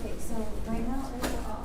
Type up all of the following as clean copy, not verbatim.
Okay, so right now, overall,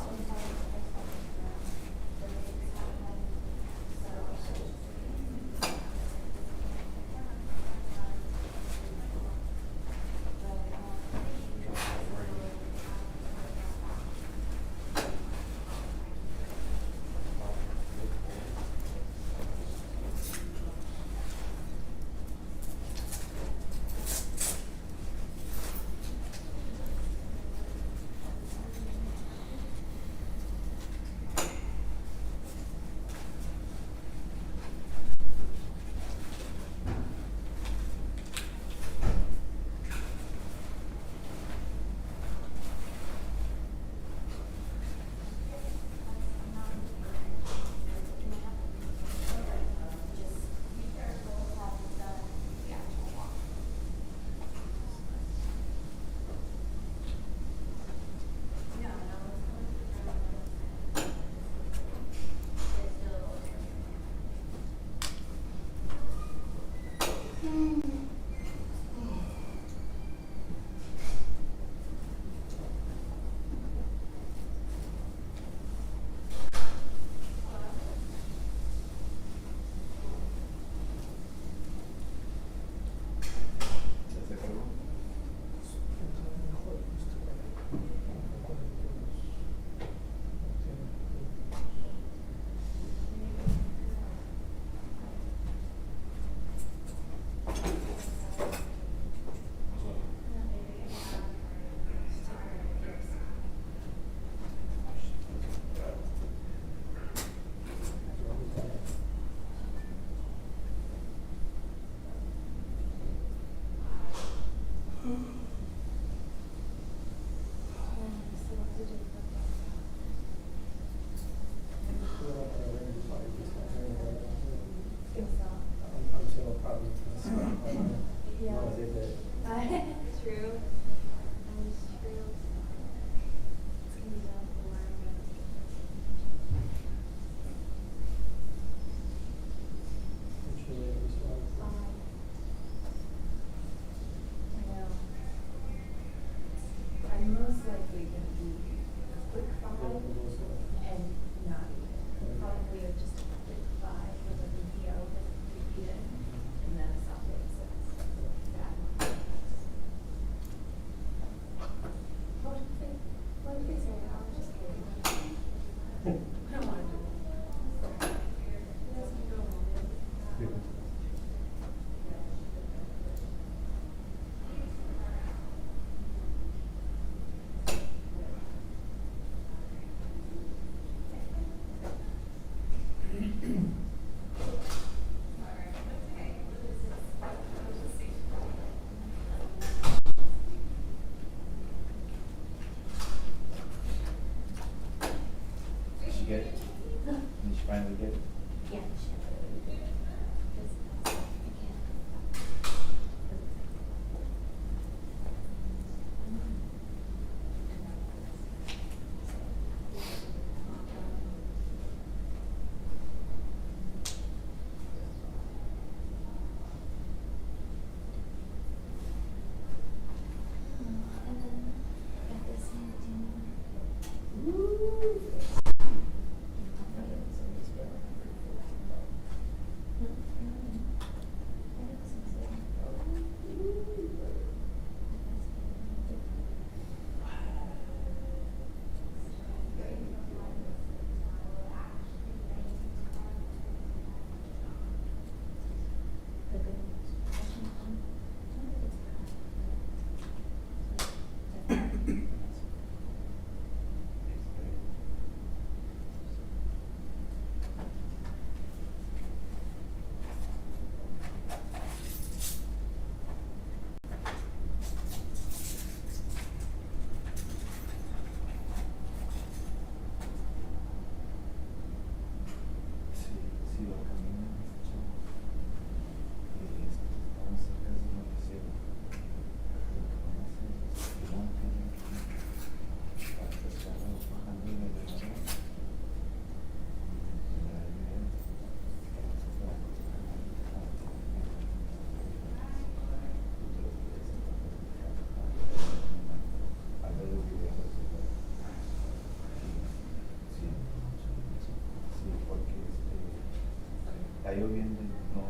lloviendo y no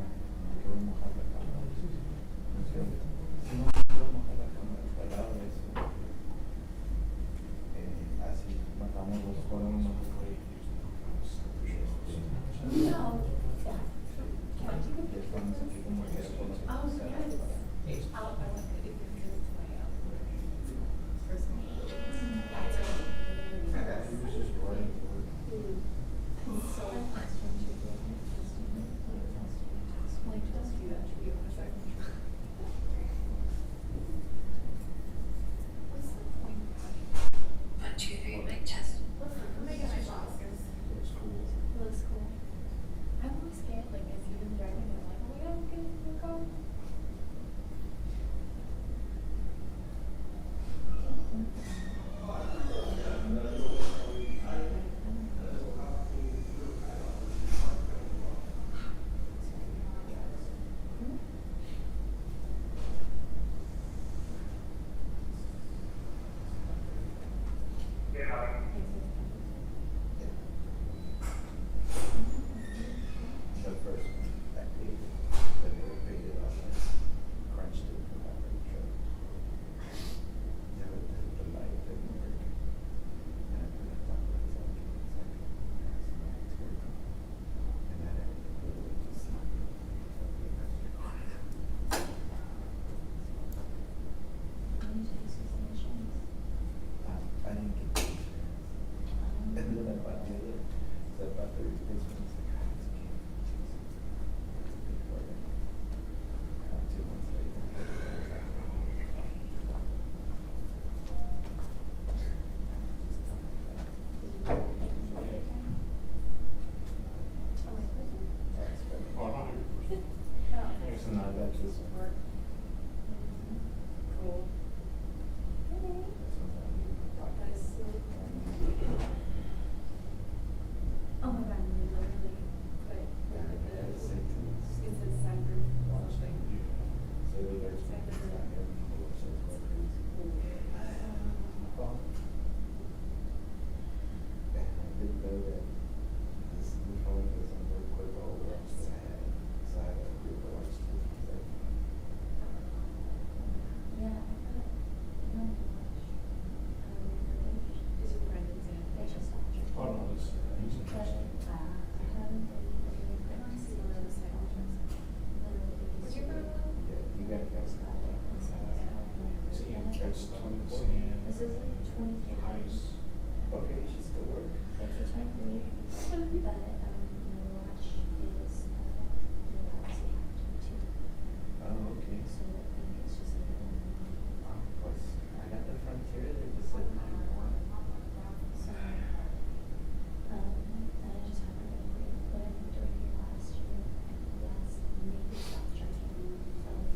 quiero mojar la cámara. No quiero, no quiero mojar la cámara, está al lado de eso. Así matamos los colonos. No. Ya estamos aquí como que con los Oh, yes. I'll look at it because it's my personal. So like just do that to you for a second. What's the point? 1, 2, 3, mic test. I'm making my glasses. It's cool. It looks cool. I'm always scared, like I see them driving and I'm like, oh my god, look at the car. The first one, that day, that they were paid it off, I crunched it for that very trip. Yeah, but the light didn't work. And I put it on the second, it's working. And then I put it to sleep. I didn't get the insurance. And then I bought the other, so I bought the replacement. It's like, ah, it's okay. It's a big order. 2 months later. So now I got this one. Cool. This one's on the pocket. Oh my god, we literally put like Yeah, the, it's like this. it's a soundproof watch thing. So the alerts me, it's not everything, so it's going crazy. Well, yeah, I did know that this new phone doesn't work with all the apps that I had, so I had to do the watch too. Yeah, I thought, no, is it Brandon's in? They just after. Oh, no, it's, he's But, interesting. I haven't been, I don't see one of the side options. Would you go? Yeah, you gotta get some. See, it's 24. This is like 23. Nice. Okay, you should still work. It's a 23, but, my watch is, the Galaxy Active 2. Oh, okay. So I think it's just like, Plus, I got the Frontier, they just said you can want it. so, and I just haven't been able to put in during your last year, maybe stop charging my phone.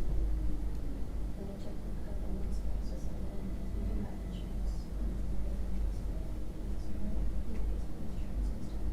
Then I took a couple months ago, so I said, then you do have insurance. So I need to get some insurance and stuff.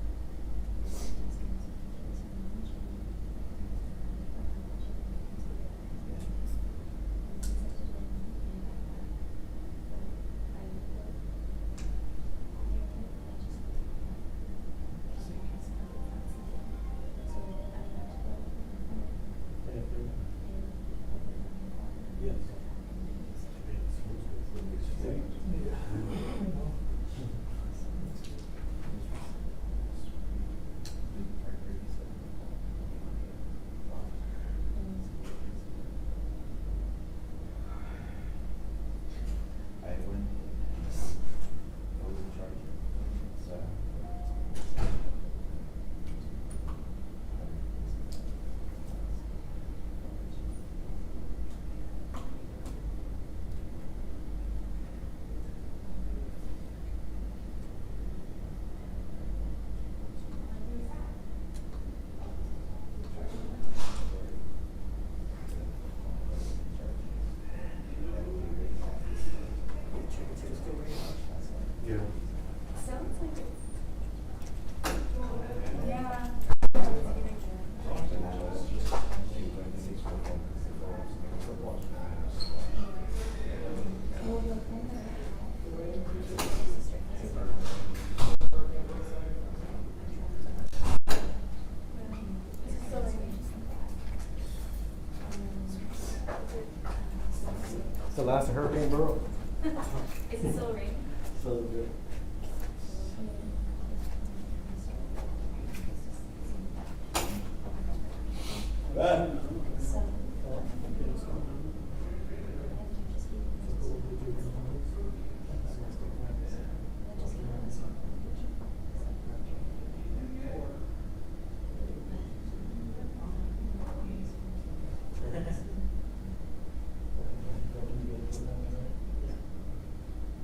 last of Hurricane Burrow. Is it still raining? So good. So.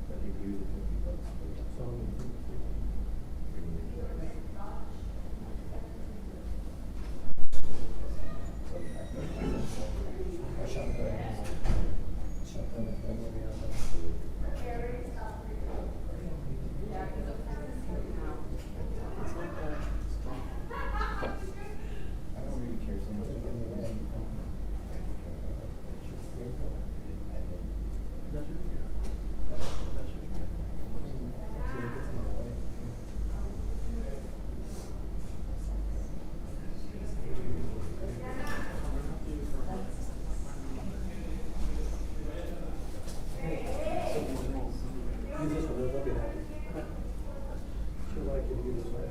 But he usually $50 for bringing the drugs. I shot that. Shot that movie out I don't really care so much about the name. Use this one, they'll be happy. Sure like you to use this one.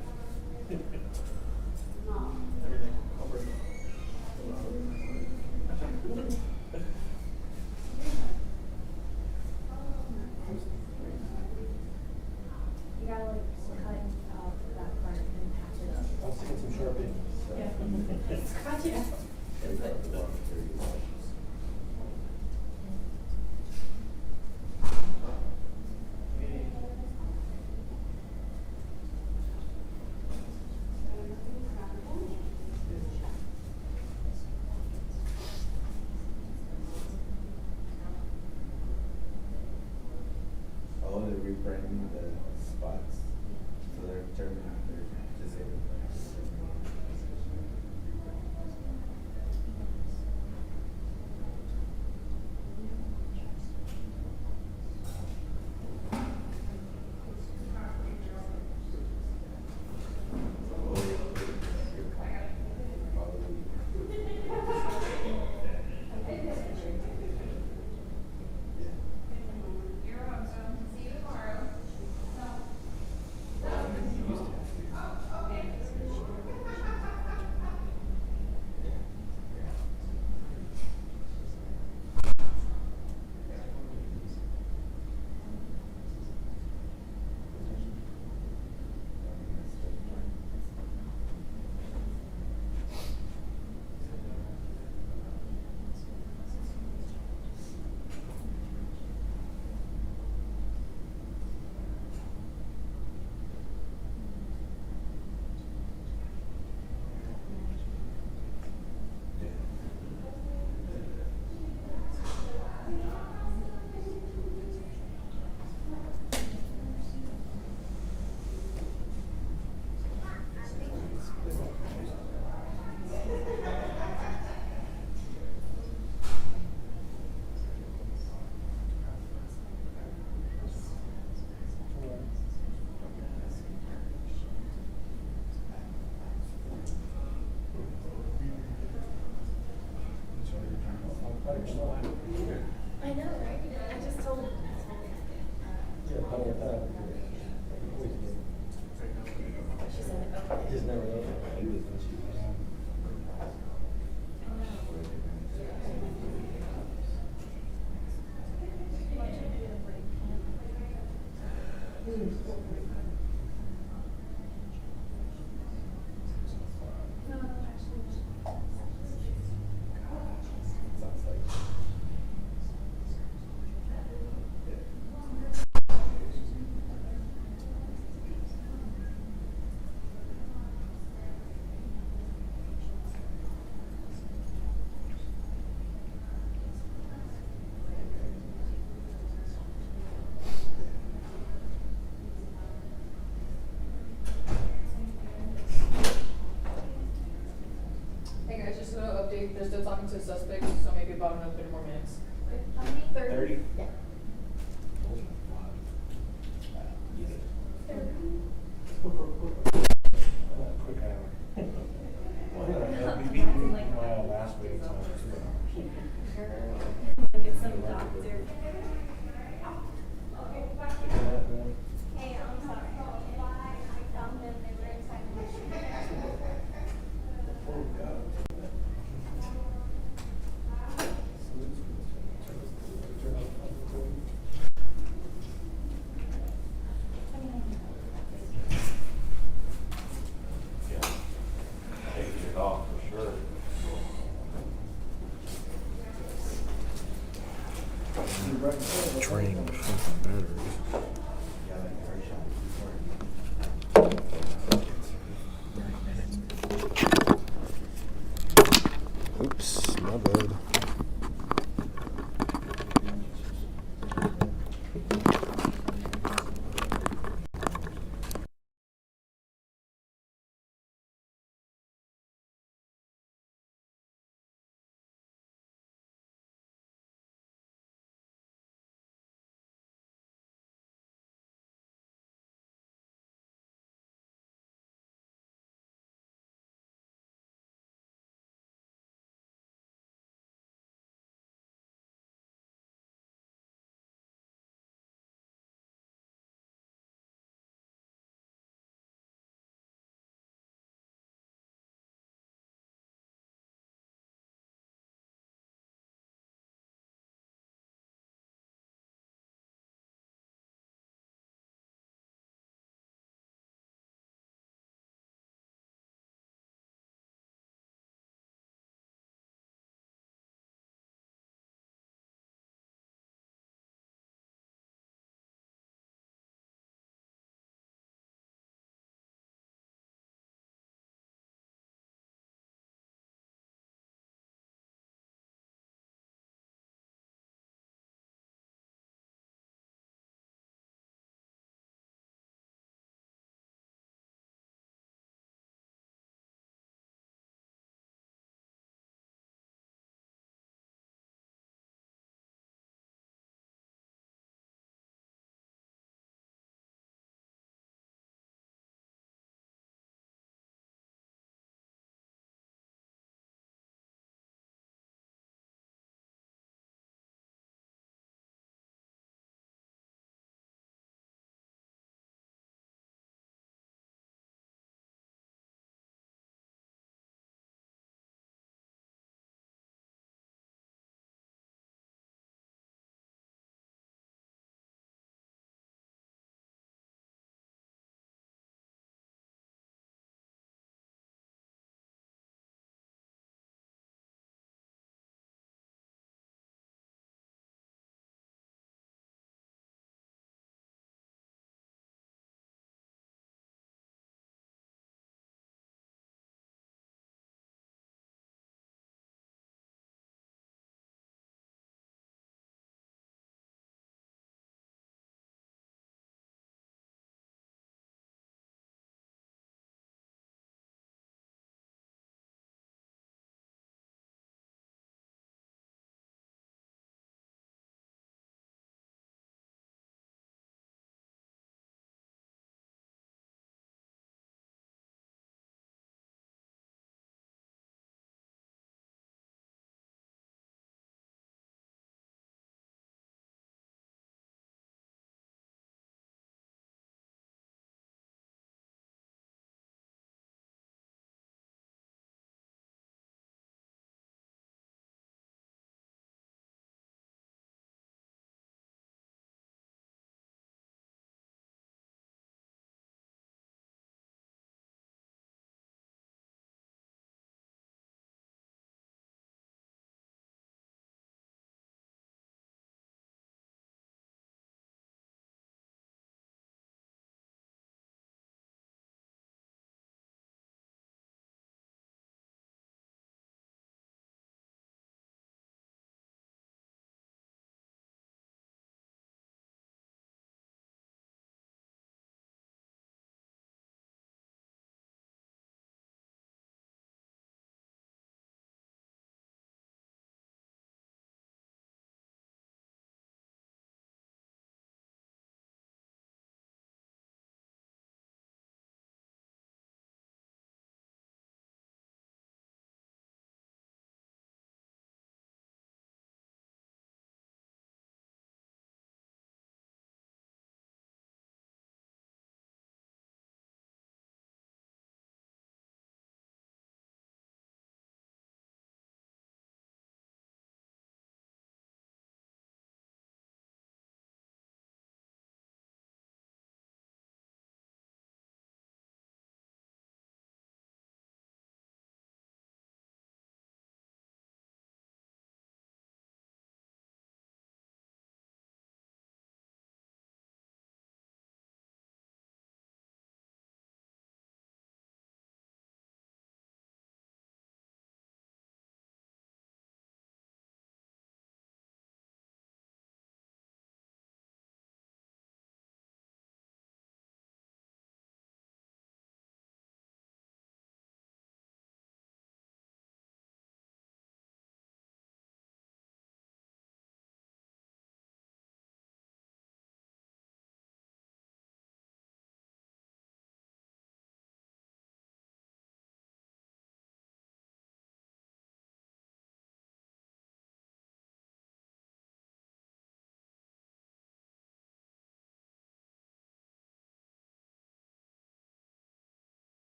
You gotta like cut off that part and patch it up. I'll stick in some Sharpie. Yeah. Scratch it out. Oh, they're rebranding the spots, so they're disabled. I know, right? I just told him. Yeah, how about that? She said, okay. Just never know. He was when she was. Sounds like. frame or something better. Yeah, like our shop before. Oops, my bad.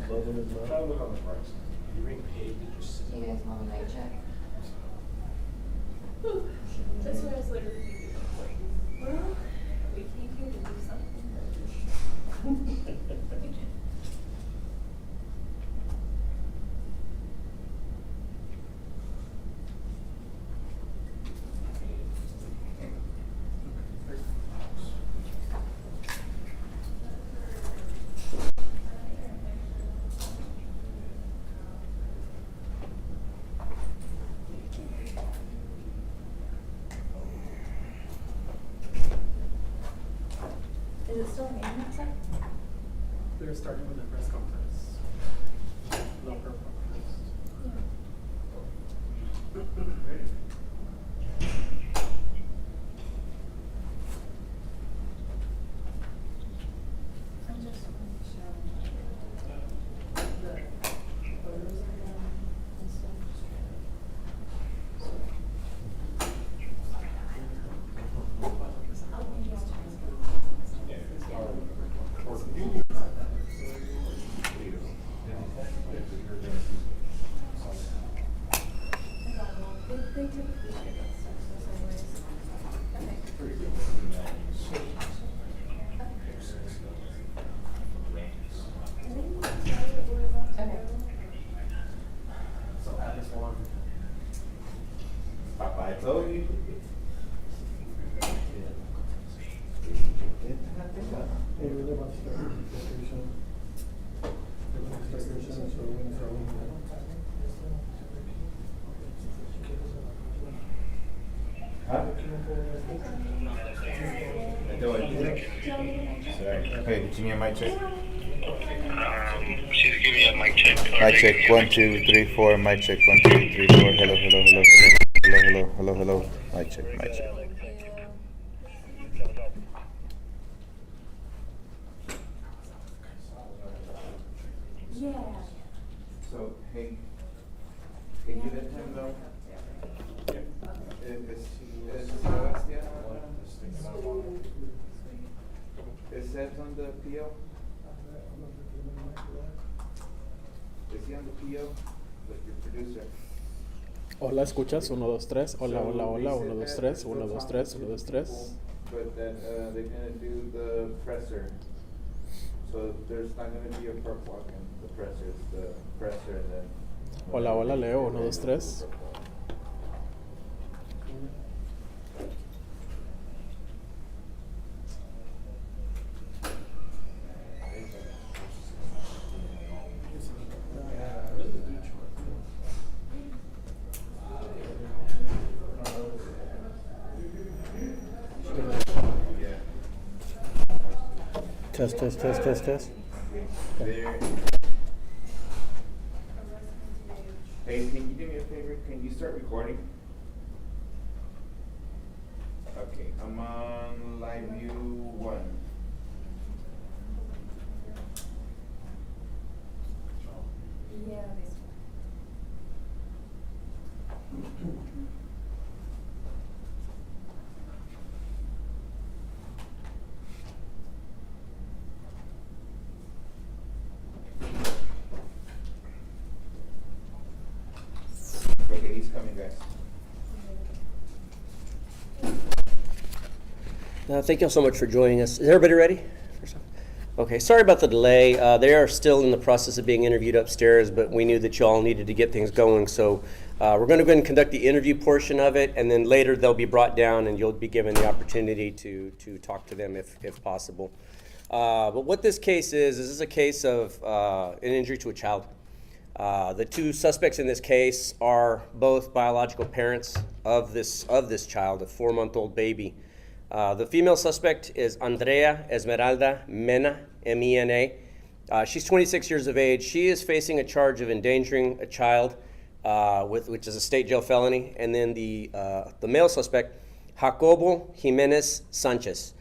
Loving his Try to mouth. look on the bright side. You ain't paid to just sit You guys want a night check? That's what I was literally thinking. Like, well, we came here to do something. Is it still raining outside? They're starting with the press conference. Local conference. I'm just going to show the photos of them and stuff. I'll maybe I'll try They typically share that stuff, so anyways. Okay. Okay. So at this one, Papa, I told you. Hey, we're about to start decoration. We're going to start decoration, so we're going to start with Huh? I do it. Sorry. Hey, give me a mic check. She's giving me a mic check. Mic check, 1, 2, 3, 4. Mic check, 1, 2, 3, 4. Hello, hello, hello, hello, hello, hello, hello, hello. Mic check, mic check. Yeah. So, hey, can you let him know? Is Sebastian It says on the PO? Is he on the PO? Like your producer? Hola, ¿escuchas? 1, 2, 3. Hola, So hola, hola. they 1, 2, said 3. that 1, 2, they'll 3. talk 1, to 2, 3. But then they're gonna do the presser. So there's not gonna be a perp walk in the presser, it's the presser and then. Hola, hola, Leo. 1, 2, 3. Yeah. Test, test, test, test, test. There. Hey, can you do me a favor? Can you start recording? Okay, I'm on live view 1. Yeah, basically. Okay, he's coming, guys. Thank you all so much for joining us. Is everybody ready? Okay, sorry about the delay. They are still in the process of being interviewed upstairs, but we knew that you all needed to get things going. So we're going to go ahead and conduct the interview portion of it, and then later they'll be brought down and you'll be given the opportunity to talk to them if possible. But what this case is a case of an injury to a child. The two suspects in this case are both biological parents of this child, a 4-month-old baby. The female suspect is Andrea Esmeralda Mena, M-E-N-A. She's 26 years of age. She is facing a charge of endangering a child, which is a state jail felony. And then the male suspect, Jacobo Jimenez Sanchez,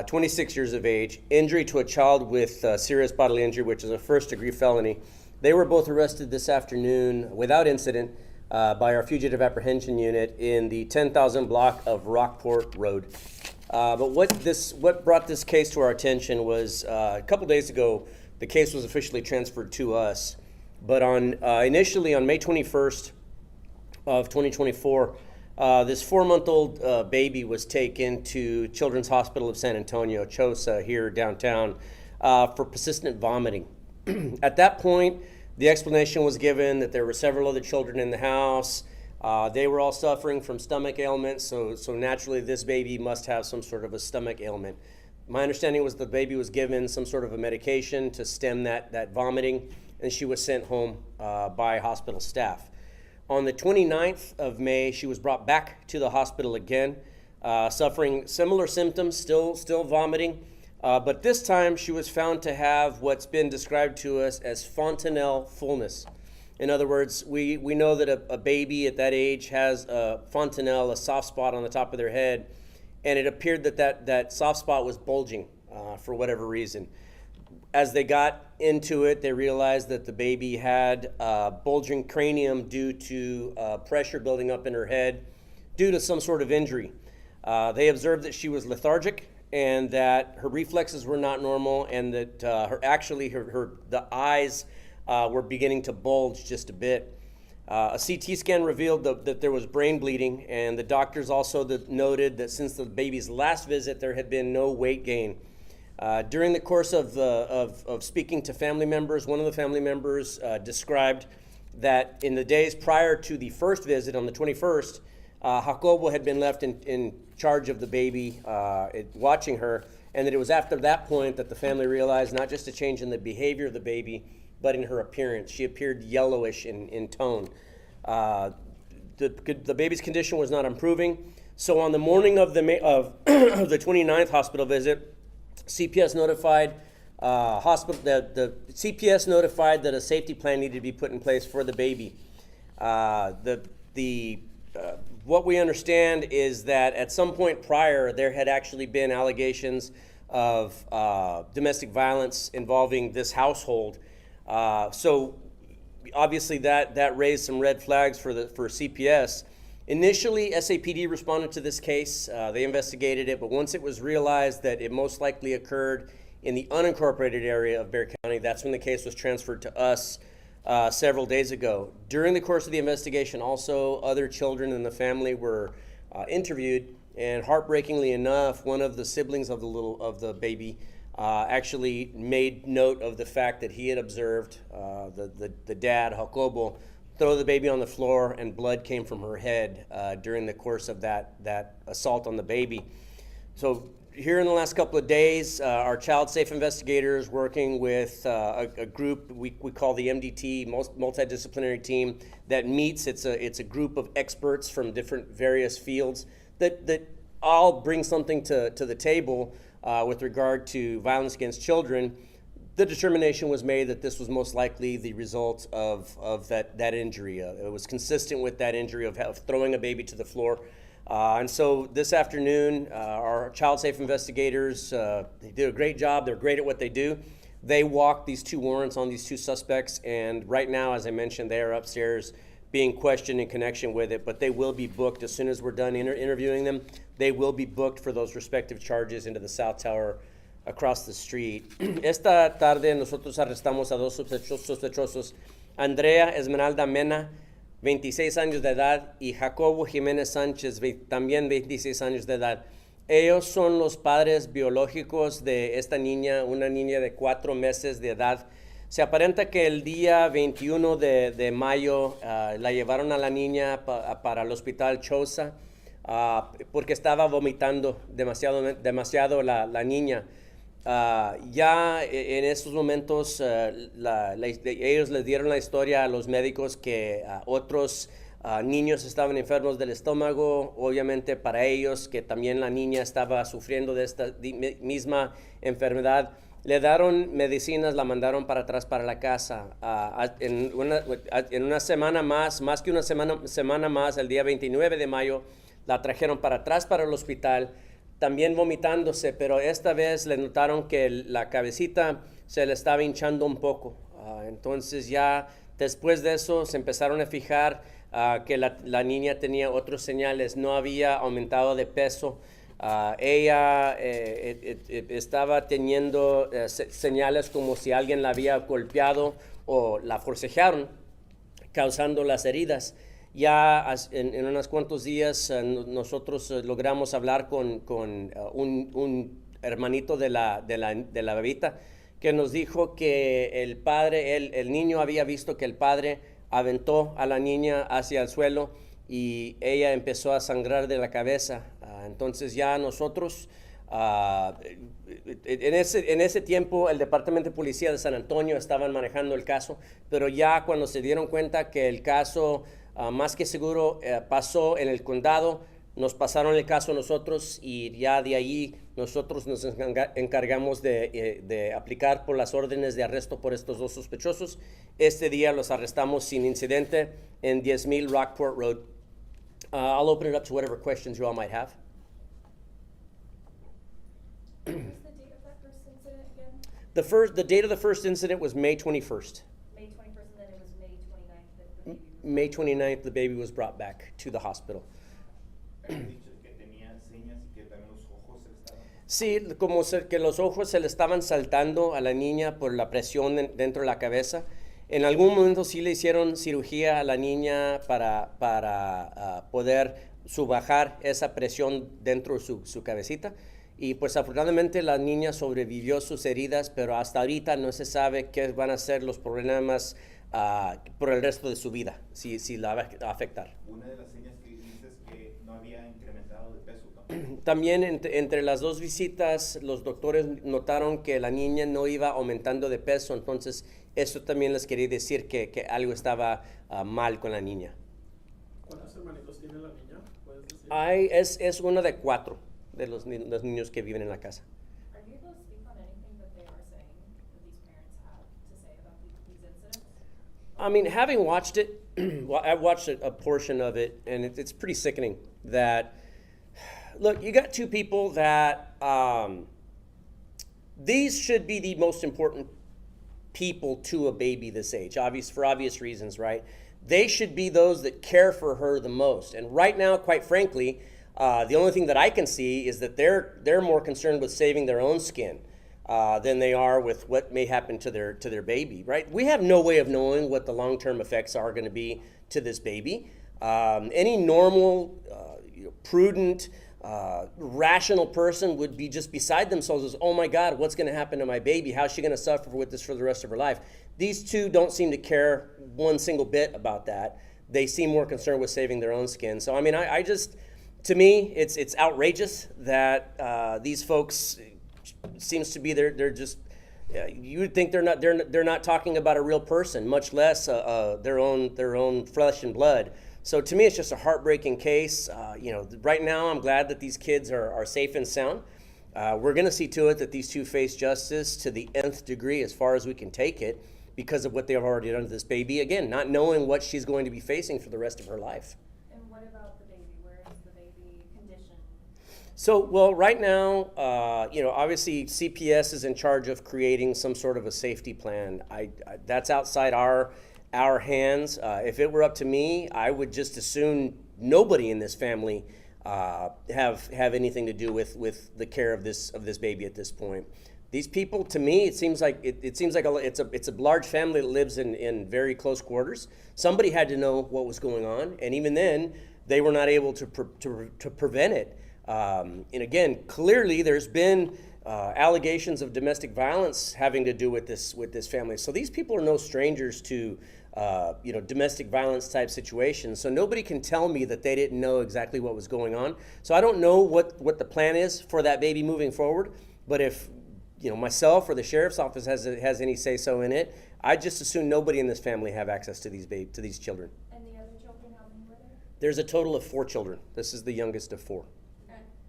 26 years of age, injury to a child with serious bodily injury, which is a first-degree felony. They were both arrested this afternoon without incident by our fugitive apprehension unit in the 10,000 block of Rockport Road. But what brought this case to our attention was a couple days ago, the case was officially transferred to us. But initially on May 21st of 2024, this 4-month-old baby was taken to Children's Hospital of San Antonio, CHOSA, here downtown, for persistent vomiting. At that point, the explanation was given that there were several other children in the house. They were all suffering from stomach ailments, so naturally this baby must have some sort of a stomach ailment. My understanding was the baby was given some sort of a medication to stem that vomiting, and she was sent home by hospital staff. On the 29th of May, she was brought back to the hospital again, suffering similar symptoms, still vomiting, but this time she was found to have what's been described to us as fontanelle fullness. In other words, we know that a baby at that age has a fontanelle, a soft spot on the top of their head, and it appeared that soft spot was bulging for whatever reason. As they got into it, they realized that the baby had bulging cranium due to pressure building up in her head due to some sort of injury. They observed that she was lethargic and that her reflexes were not normal, and that the eyes were beginning to bulge just a bit. A CT scan revealed that there was brain bleeding, and the doctors also noted that since the baby's last visit, there had been no weight gain. During the course of speaking to family members, one of the family members described that in the days prior to the first visit on the 21st, Jacobo had been left in charge of the baby, watching her, and that it was after that point that the family realized not just a change in the behavior of the baby, but in her appearance. She appeared yellowish in tone. The baby's condition was not improving, so on the morning of the 29th hospital visit, CPS notified the CPS notified that a safety plan needed to be put in place for the baby. What we understand is that at some point prior, there had actually been allegations of domestic violence involving this household. So obviously that raised some red flags for CPS. Initially, SAPD responded to this case. They investigated it, but once it was realized that it most likely occurred in the unincorporated area of Bexar County, that's when the case was transferred to us several days ago. During the course of the investigation, also, other children in the family were interviewed, and heartbreakingly enough, one of the siblings of the baby actually made note of the fact that he had observed the dad, Jacobo, throw the baby on the floor, and blood came from her head during the course of that assault on the baby. So here in the last couple of days, our child safe investigators working with a group we call the MDT, multidisciplinary team, that meets. It's a group of experts from different various fields that all bring something to the table with regard to violence against children. The determination was made that this was most likely the result of that injury. It was consistent with that injury of throwing a baby to the floor. And so this afternoon, our child safe investigators, they did a great job. They're great at what they do. They walked these 2 warrants on these 2 suspects, and right now, as I mentioned, they are upstairs being questioned in connection with it, but they will be booked as soon as we're done interviewing them. They will be booked for those respective charges into the South Tower across the street. Esta tarde nosotros arrestamos a 2 sospechosos, Andrea Esmeralda Mena, 26 años de edad, y Jacobo Jiménez Sánchez, también 26 años de edad. Ellos son los padres biológicos de esta niña, una niña de 4 meses de edad. Se aparenta que el día 21 de mayo la llevaron a la niña para el hospital CHOSA porque estaba vomitando demasiado la niña. Ya en estos momentos ellos les dieron la historia a los médicos que otros niños estaban enfermos del estómago, obviamente para ellos que también la niña estaba sufriendo de esta misma enfermedad. Le dieron medicinas, la mandaron para atrás para la casa. En una semana más que una semana más, el día 29 de mayo, la trajeron para atrás para el hospital, también vomitándose, pero esta vez le notaron que la cabecita se le estaba hinchando un poco. Entonces ya después de eso se empezaron a fijar que la niña tenía otros señales, no había aumentado de peso. Ella estaba teniendo señales como si alguien la había golpeado o la forcejearon, causando las heridas. Ya en unos cuantos días nosotros logramos hablar con un hermanito de la bebita, que nos dijo que el padre, el niño había visto que el padre aventó a la niña hacia el suelo y ella empezó a sangrar de la cabeza. Entonces ya nosotros, en ese tiempo el Departamento de Policía de San Antonio estaban manejando el caso, pero ya cuando se dieron cuenta que el caso más que seguro pasó en el condado, nos pasaron el caso a nosotros y ya de ahí nosotros nos encargamos de aplicar por las órdenes de arresto por estos dos sospechosos. Este día los arrestamos sin incidente en 10,000 Rockport Road. I'll open it up to whatever questions you all might have. What was the date of that first incident again? The date of the first incident was May 21st. May 21st, and then it was May 29th that the baby was. May 29th, the baby was brought back to the hospital. Habían dicho que tenía señas y que también los ojos se le estaban... Sí, como que los ojos se le estaban saltando a la niña por la presión dentro de la cabeza. En algún momento sí le hicieron cirugía a la niña para poder subajar esa presión dentro de su cabecita. Y pues afortunadamente la niña sobrevivió sus heridas, pero hasta ahorita no se sabe qué van a ser los problemas por el resto de su vida, si la va a afectar. Una de las señas que dices que no había incrementado de peso tampoco. También entre las dos visitas los doctores notaron que la niña no iba aumentando de peso, entonces eso también les quería decir que algo estaba mal con la niña. ¿Cuántos hermanitos tiene la niña? ¿Puedes decir? Es una de 4 de los niños que viven en la casa. Are you able to speak on anything that they are saying, that these parents have to say about these incidents? I mean, having watched it, well, I've watched a portion of it, and it's pretty sickening that, look, you got two people that, these should be the most important people to a baby this age, for obvious reasons, right? They should be those that care for her the most. And right now, quite frankly, the only thing that I can see is that they're more concerned with saving their own skin than they are with what may happen to their baby, right? We have no way of knowing what the long-term effects are going to be to this baby. Any normal, prudent, rational person would be just beside themselves as, oh my God, what's going to happen to my baby? How's she going to suffer with this for the rest of her life? These two don't seem to care one single bit about that. They seem more concerned with saving their own skin. So, I mean, I just, to me, it's outrageous that these folks seems to be they're just you would think they're not talking about a real person, much less their own flesh and blood. So to me, it's just a heartbreaking case. Right now, I'm glad that these kids are safe and sound. We're going to see to it that these two face justice to the nth degree as far as we can take it because of what they have already done to this baby. Again, not knowing what she's going to be facing for the rest of her life. And what about the baby? Where is the baby condition? So, well, right now, obviously CPS is in charge of creating some sort of a safety plan. That's outside our hands. If it were up to me, I would just assume nobody in this family have anything to do with the care of this baby at this point. These people, to me, it seems like it's a large family that lives in very close quarters. Somebody had to know what was going on, and even then, they were not able to prevent it. And again, clearly, there's been allegations of domestic violence having to do with this family. So these people are no strangers to domestic violence type situations. So nobody can tell me that they didn't know exactly what was going on. So I don't know what the plan is for that baby moving forward. But if myself or the sheriff's office has any say so in it, I just assume nobody in this family have access to these children. And the other children, how many were there? There's a total of 4 children. This is the youngest of 4.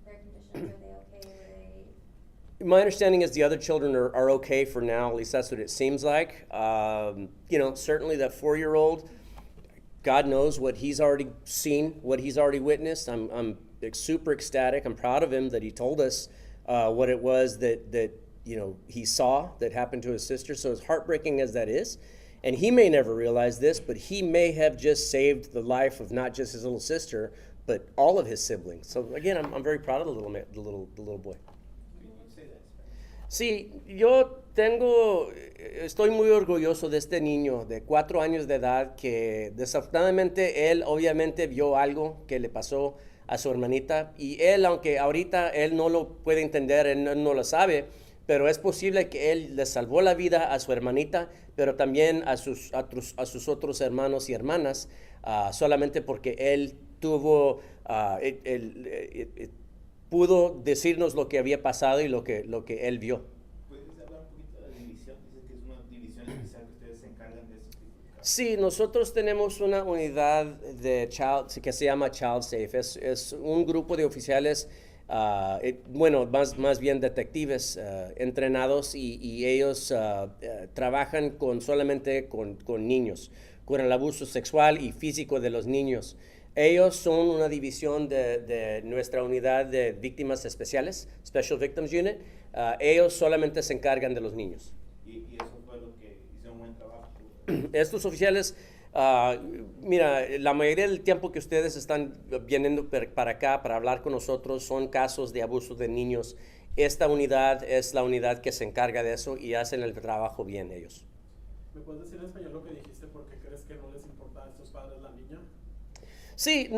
Their conditions, are they okay? My understanding is the other children are okay for now. At least that's what it seems like. Certainly that 4-year-old, God knows what he's already seen, what he's already witnessed. I'm super ecstatic. I'm proud of him that he told us what it was that he saw that happened to his sister. So as heartbreaking as that is, and he may never realize this, but he may have just saved the life of not just his little sister, but all of his siblings. So again, I'm very proud of the little boy. Can you say that? Sí, estoy muy orgulloso de este niño de 4 años de edad que desafortunadamente él obviamente vio algo que le pasó a su hermanita y él, aunque ahorita él no lo puede entender, él no lo sabe, pero es posible que él le salvó la vida a su hermanita, pero también a sus otros hermanos y hermanas, solamente porque él tuvo, pudo decirnos lo que había pasado y lo que él vio. ¿Puedes hablar un poquito de la división? Dices que es una división especial que ustedes se encargan de eso. Sí, nosotros tenemos una unidad de que se llama Child Safe. Es un grupo de oficiales, más bien detectives entrenados y ellos trabajan solamente con niños, con el abuso sexual y físico de los niños. Ellos son una división de nuestra unidad de víctimas especiales, Special Victims Unit. Ellos solamente se encargan de los niños. Y eso fue lo que hizo un buen trabajo. Estos oficiales, mira, la mayoría del tiempo que ustedes están viniendo para acá para hablar con nosotros son casos de abuso de niños. Esta unidad es la unidad que se encarga de eso y hacen el trabajo bien ellos. ¿Me puedes decir en español lo que dijiste? ¿Porque crees que no les importa a estos padres la niña? Sí,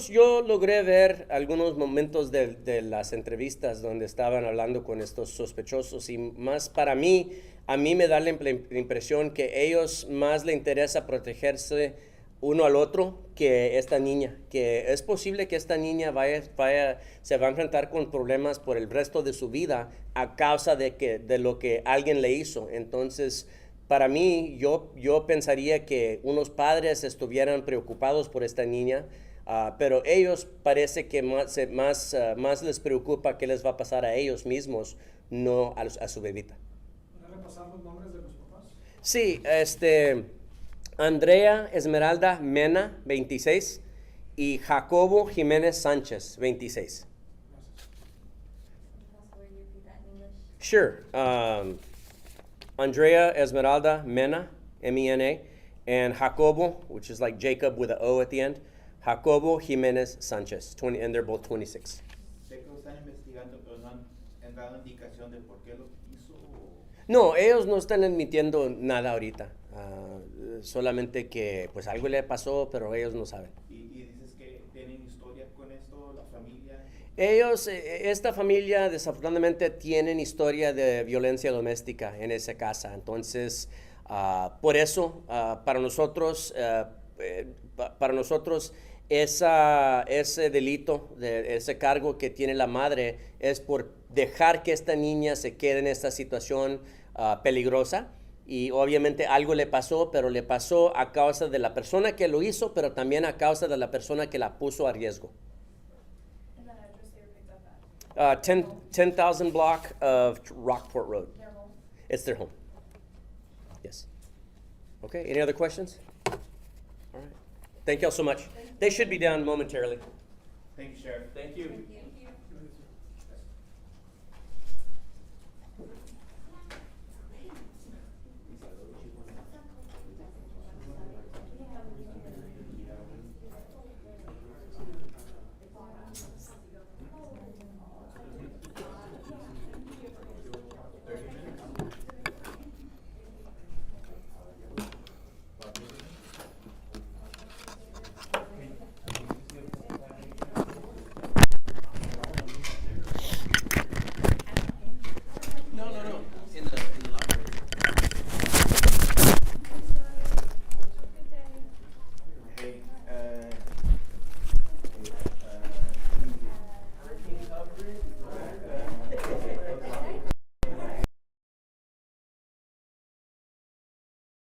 yo logré ver algunos momentos de las entrevistas donde estaban hablando con estos sospechosos y más a mí me da la impresión que ellos más les interesa protegerse uno al otro que esta niña, que es posible que esta niña se va a enfrentar con problemas por el resto de su vida a causa de lo que alguien le hizo. Entonces, para mí, yo pensaría que unos padres estuvieran preocupados por esta niña, pero ellos parece que más les preocupa qué les va a pasar a ellos mismos, no a su bebita. ¿Puedes repasar los nombres de los papás? Sí, Andrea Esmeralda Mena, 26, y Jacobo Jiménez Sánchez, 26. Gracias. Also, will you repeat that in English? Sure. Andrea Esmeralda Mena, M-E-N-A, and Jacobo, which is like Jacob with an O at the end, Jacobo Jiménez Sánchez, and they're both 26. Sé que lo están investigando, pero no han dado indicación de por qué lo hizo. No, ellos no están admitiendo nada ahorita, solamente que pues algo le pasó, pero ellos no saben. Y dices que tienen historia con esto, la familia. Ellos, esta familia desafortunadamente tienen historia de violencia doméstica en esa casa, entonces por eso para nosotros ese delito, ese cargo que tiene la madre es por dejar que esta niña se quede en esta situación peligrosa. Y obviamente algo le pasó, pero le pasó a causa de la persona que lo hizo, pero también a causa de la persona que la puso a riesgo. And that address they were picked up at? 10,000 block of Rockport Road. Their home? It's their home. Yes. Okay, any other questions? All right. Thank you all so much. They should be down momentarily. Thank you, Sheriff. Thank you. Thank you.